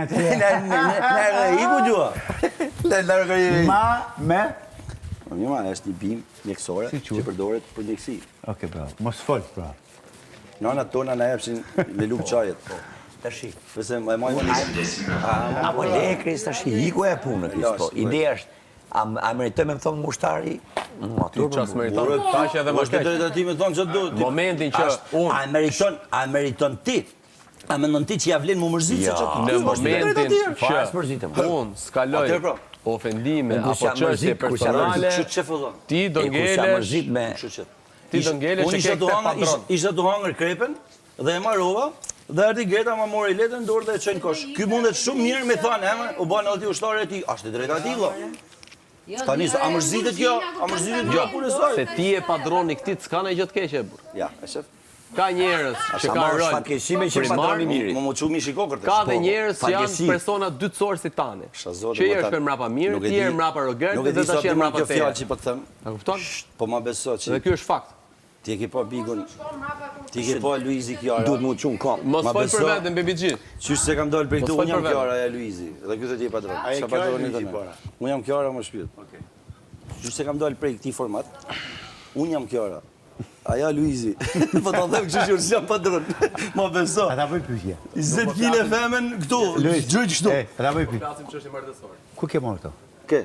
I ku gjua? Ma, me? Ma, është një bim mjekësore që përdoret për mjekësi. Oke, bravo. Mos fol, bravo. Nana tona na epshin me lup qajet. Tashi. Pëse e majmë Apo le Kris tashi, hiku e punë Kris, po. Ideja është, a meritoj me më thonë mushtari? Ti qas meriton, taqe edhe më keq. Ti me thonë që duhet. Momentin që unë... A meriton ti? A mendon ti që ja vlen më mërzit se që në momentin që unë skaloj ofendime apo çështje personale, ti do ngelesh që ke këtë padron. Isha të hangër krepen dhe e marrova dhe arti Greta ma mori letën dorë dhe e qenë kosh. Ky mundet shumë mirë me thanë, u banë alti ushtare e ti, ashtë të drejta ti, vla. Tani, a mërzitet kjo? A mërzitet kjo punë e saj? Se ti e padroni këtit, s'ka në i gjëtë keqe, bur. Ja, e shef. Ka njerës që ka rëjnë primar, ka dhe njerës që janë persona dytësorë si tani. Që i është për mrapa mirë, ti e mrapa rogërët dhe të që e mrapa teje. A kupton? Po ma beso që... Dhe kjo është fakt. Ti e ke pa Bigun, ti e ke pa Luizi Kjara. Duhet mu qunë kom. Mos fol për vetën, bebi G. Qysh se kam dollë për këtu, unë jam Kjara e Luizi. Dhe kjo të ti e padron. A e Kjara e Luizi para. Unë jam Kjara më shpyt. Qysh se kam dollë për këti format, unë jam Kjara. Aja Luizi. Po të them kështu që jam padron. Ma beso. Ata bëj pyetje. 20 kile femen këtu. Luiz, gjëjt kështu. Ata bëj pyetje. Flasim çështje martësore. Ku ke marrë këto? Ke?